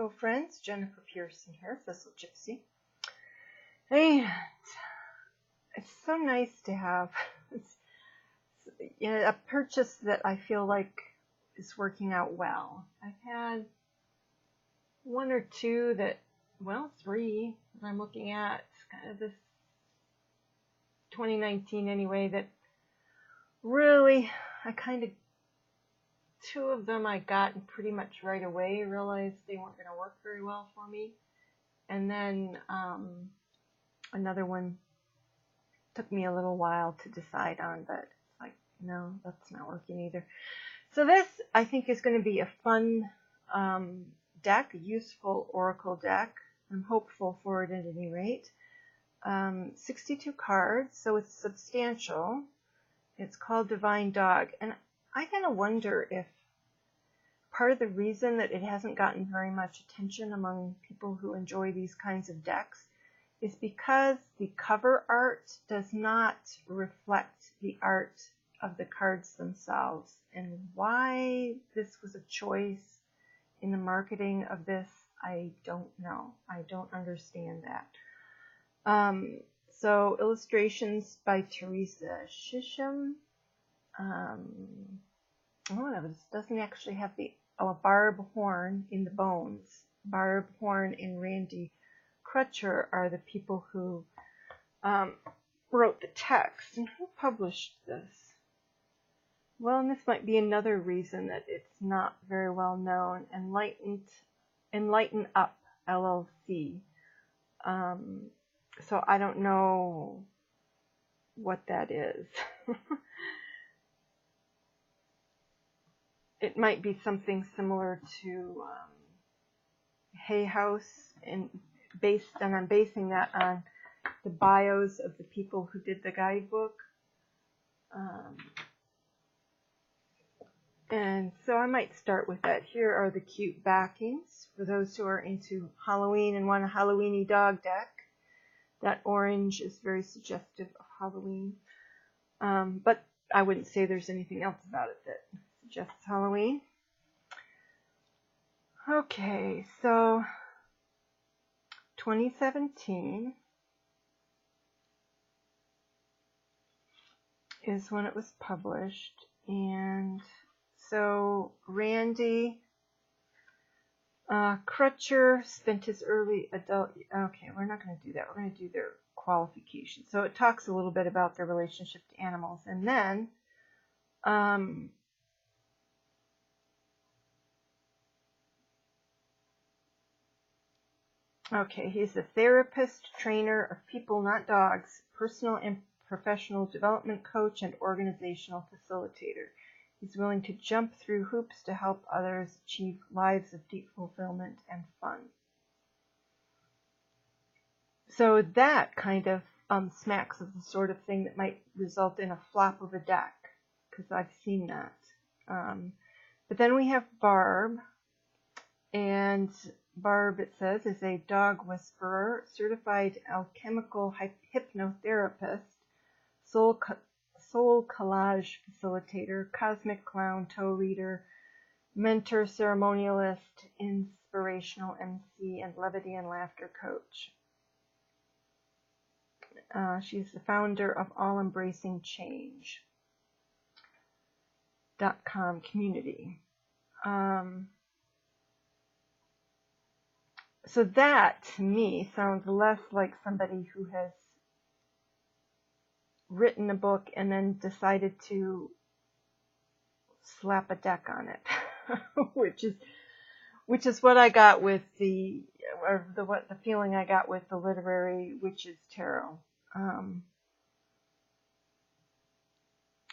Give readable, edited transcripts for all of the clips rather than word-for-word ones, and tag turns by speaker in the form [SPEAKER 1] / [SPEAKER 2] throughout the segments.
[SPEAKER 1] Hello friends, Jennifer Pearson here, Thistle Gypsy. And it's so nice to have a purchase that I feel like is working out well. I've had one or two three that I'm looking at. It's kind of this 2019 anyway that really, two of them I got pretty much right away, realized they weren't going to work very well for me. And then another one took me a little while to decide on, but it's like, no, that's not working either. So this, I think, is going to be a fun deck, a useful oracle deck. I'm hopeful for it at any rate. 62 cards, so it's substantial. It's called Divine Dog, and I kind of wonder if part of the reason that it hasn't gotten very much attention among people who enjoy these kinds of decks is because the cover art does not reflect the art of the cards themselves. And why this was a choice in the marketing of this, I don't know. I don't understand that. So illustrations by Teresa Shisham. This doesn't actually have Barb Horn in the bones. Barb Horn and Randy Crutcher are the people who wrote the text. And who published this? Well, and this might be another reason that it's not very well known. Enlighten Up, LLC. So I don't know what that is. It might be something similar to Hay House, and I'm basing that on the bios of the people who did the guidebook. And so I might start with that. Here are the cute backings for those who are into Halloween and want a Halloweeny dog deck. That orange is very suggestive of Halloween. But I wouldn't say there's anything else about it that suggests Halloween. Okay, so 2017 is when it was published, and so Randy Crutcher spent his early adult. Okay, we're not going to do that. We're going to do their qualifications. So it talks a little bit about their relationship to animals, and then okay, he's a therapist, trainer of people, not dogs, personal and professional development coach, and organizational facilitator. He's willing to jump through hoops to help others achieve lives of deep fulfillment and fun. So that kind of smacks of the sort of thing that might result in a flop of a deck, because I've seen that. But then we have Barb, and Barb, it says, is a dog whisperer, certified alchemical hypnotherapist, soul collage facilitator, cosmic clown, toe reader, mentor, ceremonialist, inspirational MC, and levity and laughter coach. She's the founder of All Embracing Change.com community. So that, to me, sounds less like somebody who has written a book and then decided to slap a deck on it, which is what I got with the feeling I got with the Literary Witches Tarot.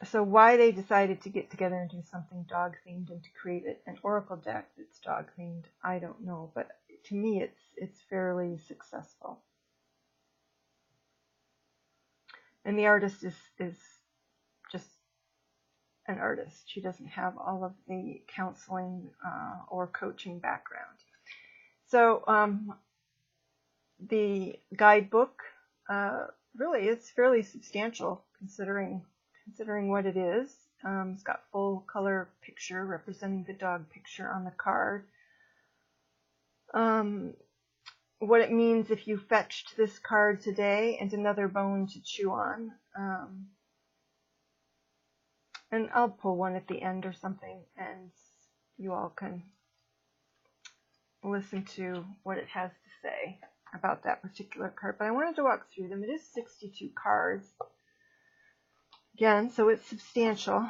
[SPEAKER 1] So why they decided to get together and do something dog themed and to create an oracle deck that's dog themed, I don't know, but to me it's fairly successful. And the artist is just an artist. She doesn't have all of the counseling or coaching background. So the guidebook really is fairly substantial considering what it is. It's got full color picture representing the dog picture on the card. what it means if you fetched this card today, and another bone to chew on. And I'll pull one at the end or something, and you all can listen to what it has to say about that particular card. But I wanted to walk through them. It is 62 cards. Again, so it's substantial.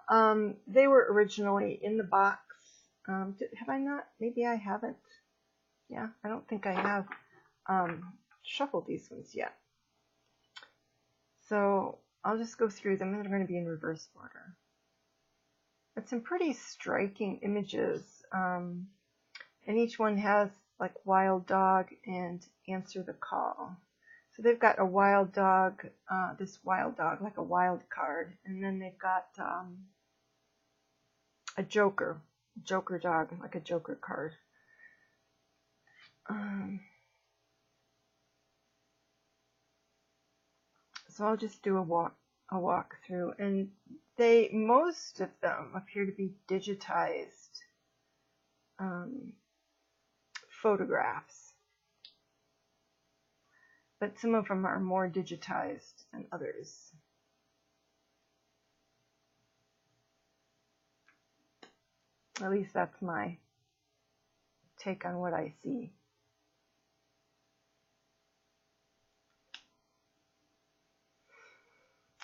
[SPEAKER 1] They were originally in the box. Have I not? Maybe I haven't. Yeah, I don't think I have shuffled these ones yet. So I'll just go through them, and they're going to be in reverse order. But some pretty striking images, and each one has like wild dog and answer the call. So they've got a wild dog, this wild dog, like a wild card, and then they've got a joker dog, like a joker card. So I'll just do a walk through, and most of them appear to be digitized photographs, but some of them are more digitized than others. At least that's my take on what I see.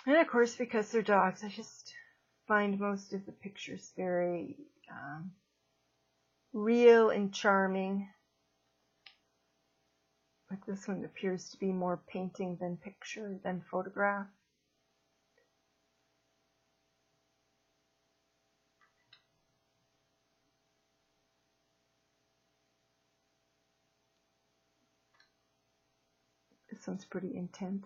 [SPEAKER 1] And of course, because they're dogs, I just find most of the pictures very real and charming. Like this one appears to be more painting than picture than photograph. This one's pretty intense.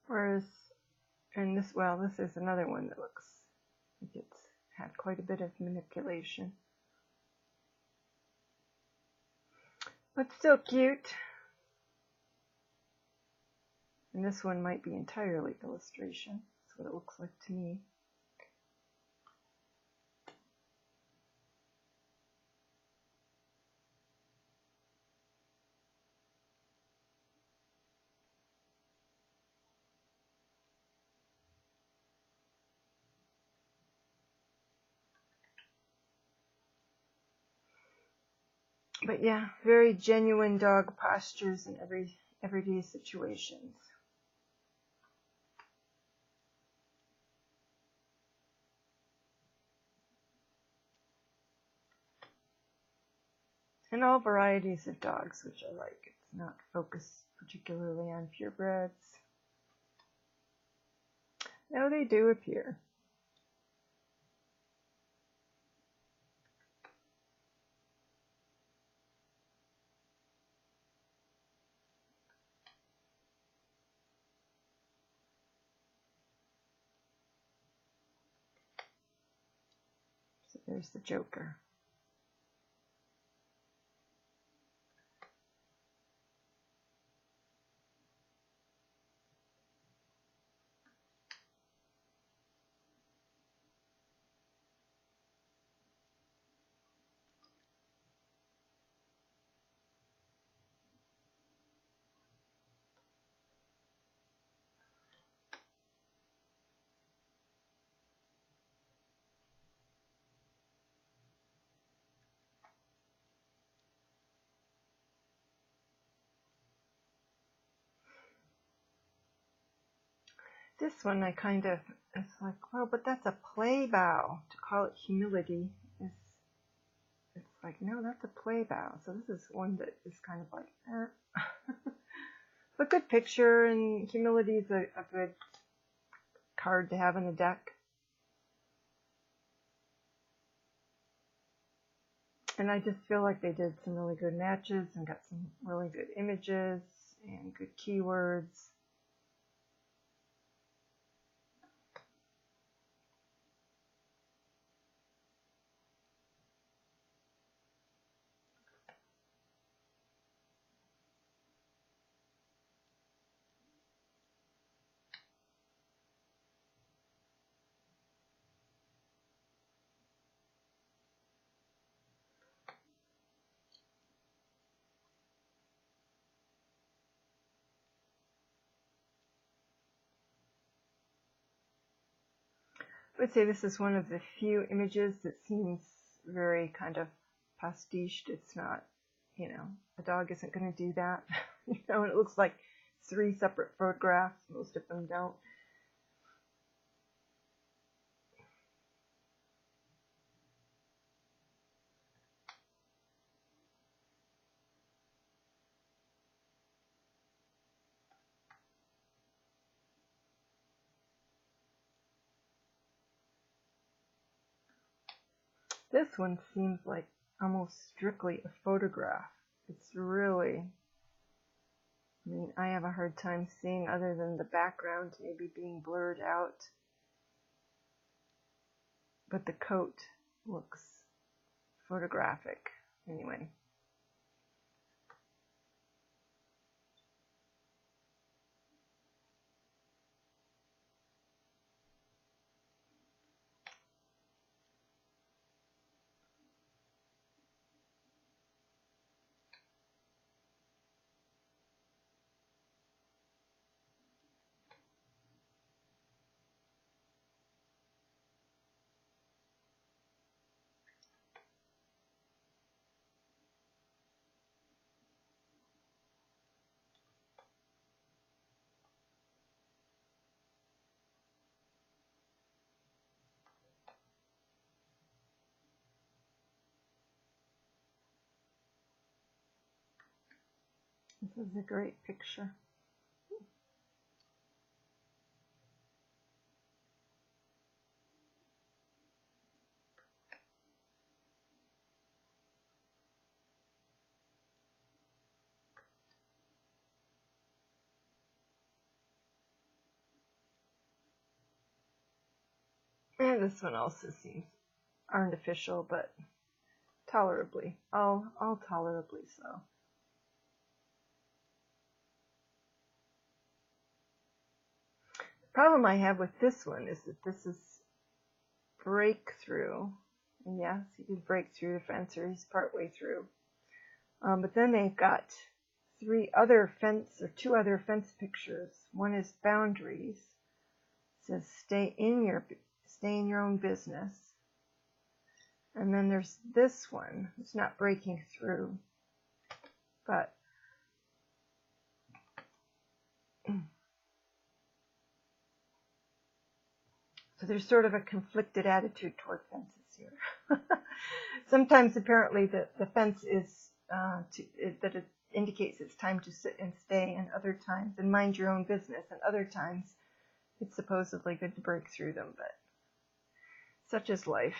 [SPEAKER 1] Whereas, and this is another one that looks like it's had quite a bit of manipulation. But still cute. And this one might be entirely illustration. That's what it looks like to me. But yeah, very genuine dog postures in everyday situations. And all varieties of dogs, which I like. It's not focused particularly on purebreds. No, they do appear. So there's the joker. This one I kind of, it's like, well, but that's a play bow. To call it humility is, it's like, no, that's a play bow. So this is one that is kind of like, a good picture, and humility is a good card to have in the deck. And I just feel like they did some really good matches and got some really good images and good keywords. I would say this is one of the few images that seems very kind of pastiched. It's not, a dog isn't going to do that. And it looks like 3 separate photographs. Most of them don't. This one seems like almost strictly a photograph. It's really, I have a hard time seeing other than the background maybe being blurred out. But the coat looks photographic anyway. This is a great picture. And this one also seems artificial, but tolerably, all tolerably so. The problem I have with this one is that this is breakthrough. And yes, he did break through the fence, or he's partway through. But then they've got 2 other fence pictures. One is boundaries. It says stay in your own business. And then there's this one. It's not breaking through, but so there's sort of a conflicted attitude toward fences here. Sometimes apparently the fence is that it indicates it's time to sit and stay, and other times, and mind your own business, and other times it's supposedly good to break through them, but such is life.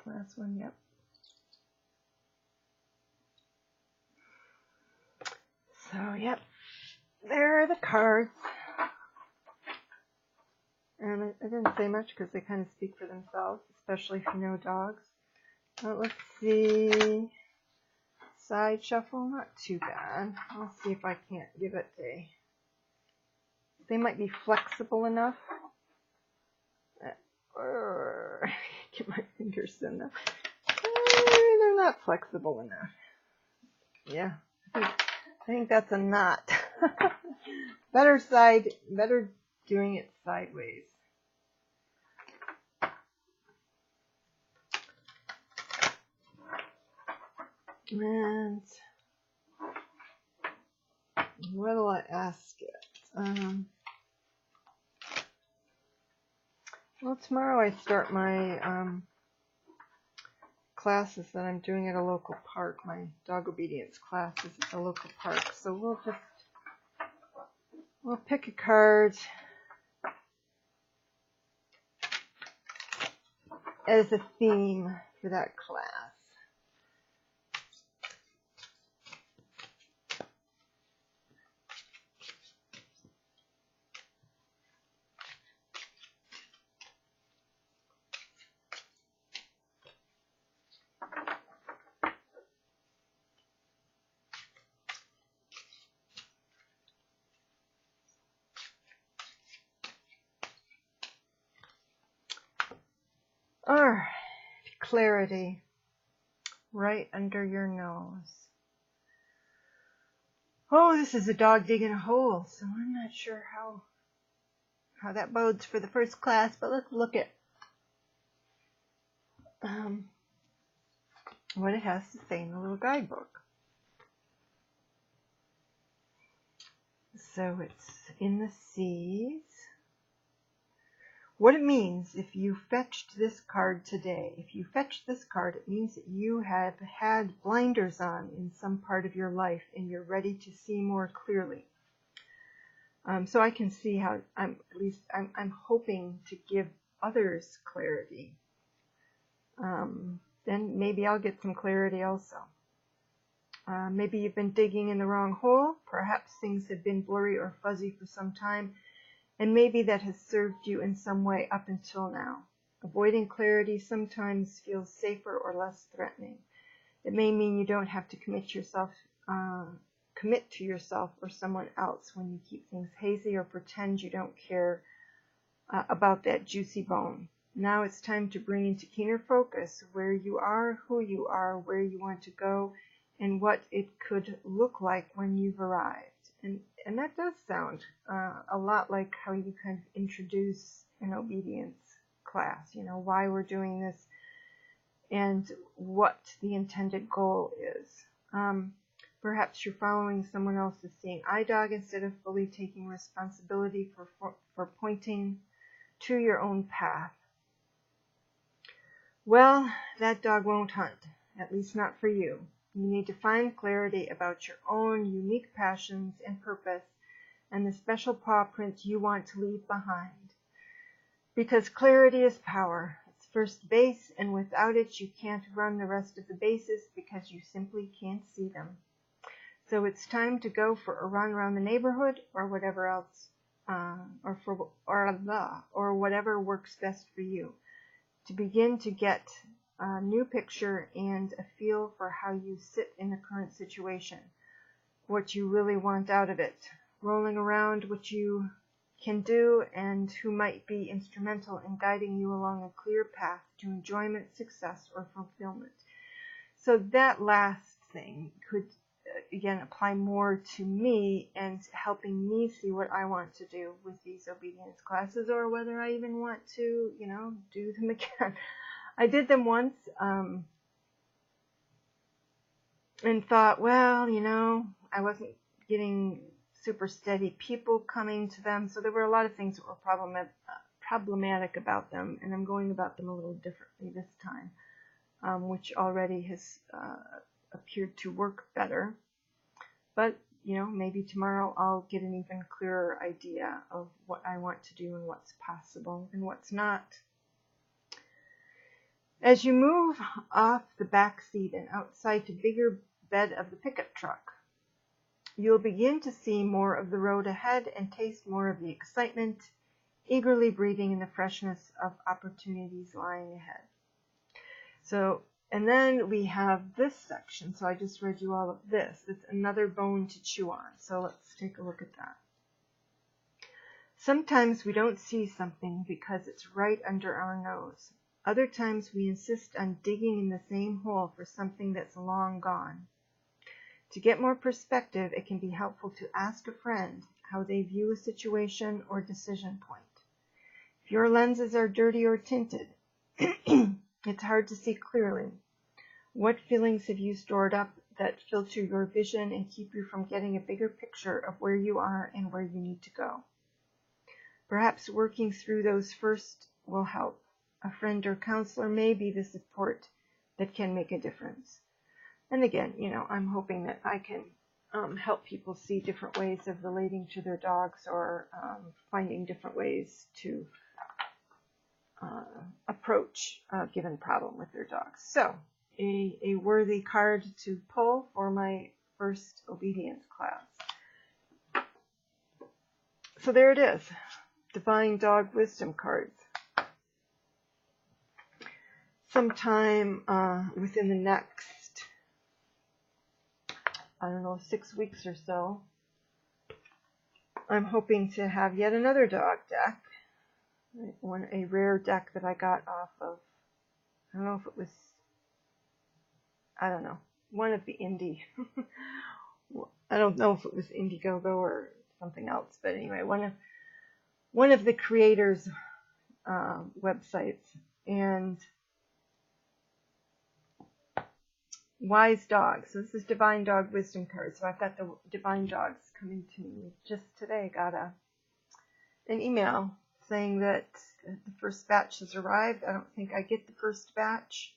[SPEAKER 1] Last one, yep. So, yep, there are the cards. And I didn't say much because they kind of speak for themselves, especially if you know dogs. Let's see. side shuffle, not too bad. I'll see if I can't give it a... They might be flexible enough. Get my fingers in there. They're not flexible enough. Yeah, I think that's a knot. Better doing it sideways. And what'll I ask it? Well, tomorrow I start my classes that I'm doing at a local park. My dog obedience classes at a local park. So we'll pick a card as a theme for that class. Alright, clarity, right under your nose. Oh, this is a dog digging a hole, so I'm not sure how that bodes for the first class, but let's look at what it has to say in the little guidebook. So it's in the seas. What it means if you fetched this card today. If you fetched this card, it means that you have had blinders on in some part of your life and you're ready to see more clearly. So I can see how I'm hoping to give others clarity. Then maybe I'll get some clarity also. Maybe you've been digging in the wrong hole. Perhaps things have been blurry or fuzzy for some time. And maybe that has served you in some way up until now. Avoiding clarity sometimes feels safer or less threatening. It may mean you don't have to commit to yourself or someone else when you keep things hazy or pretend you don't care about that juicy bone. Now it's time to bring into keener focus where you are, who you are, where you want to go, and what it could look like when you've arrived. And that does sound a lot like how you kind of introduce an obedience class, you know, why we're doing this and what the intended goal is. Perhaps you're following someone else's seeing eye dog instead of fully taking responsibility for pointing to your own path. Well, that dog won't hunt, at least not for you. You need to find clarity about your own unique passions and purpose and the special paw print you want to leave behind. Because clarity is power. It's first base, and without it you can't run the rest of the bases because you simply can't see them. So it's time to go for a run around the neighborhood or whatever else, or whatever works best for you. To begin to get a new picture and a feel for how you sit in the current situation, what you really want out of it, rolling around what you can do and who might be instrumental in guiding you along a clear path to enjoyment, success, or fulfillment. So that last thing could, again, apply more to me and helping me see what I want to do with these obedience classes, or whether I even want to, you know, do them again. I did them once and thought, well, you know, I wasn't getting super steady people coming to them, so there were a lot of things that were problematic about them, and I'm going about them a little differently this time, which already has appeared to work better. But, you know, maybe tomorrow I'll get an even clearer idea of what I want to do and what's possible and what's not. As you move off the back seat and outside to bigger bed of the pickup truck, you'll begin to see more of the road ahead and taste more of the excitement, eagerly breathing in the freshness of opportunities lying ahead. So And then we have this section. So I just read you all of this. It's another bone to chew on. So let's take a look at that. Sometimes we don't see something because it's right under our nose. Other times we insist on digging in the same hole for something that's long gone. To get more perspective, it can be helpful to ask a friend how they view a situation or decision point. If your lenses are dirty or tinted, it's hard to see clearly. What feelings have you stored up that filter your vision and keep you from getting a bigger picture of where you are and where you need to go? Perhaps working through those first will help. A friend or counselor may be the support that can make a difference. And again, I'm hoping that I can help people see different ways of relating to their dogs, or finding different ways to approach a given problem with their dogs. So, a worthy card to pull for my first obedience class. So there it is, Divine Dog Wisdom cards. Sometime within the next, 6 weeks or so, I'm hoping to have yet another dog deck. A rare deck that I got off of, one of the indie. I don't know if it was Indiegogo or something else, but anyway, one of the creators' websites. And Wise Dog. So this is Divine Dog Wisdom card. So I've got the Divine Dogs coming to me. Just today got an email saying that the first batch has arrived. I don't think I get the first batch.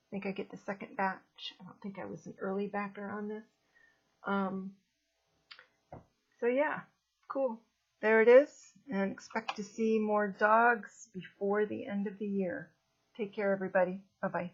[SPEAKER 1] I think I get the second batch. I don't think I was an early backer on this. So yeah, cool. There it is. And expect to see more dogs before the end of the year. Take care, everybody. Bye-bye.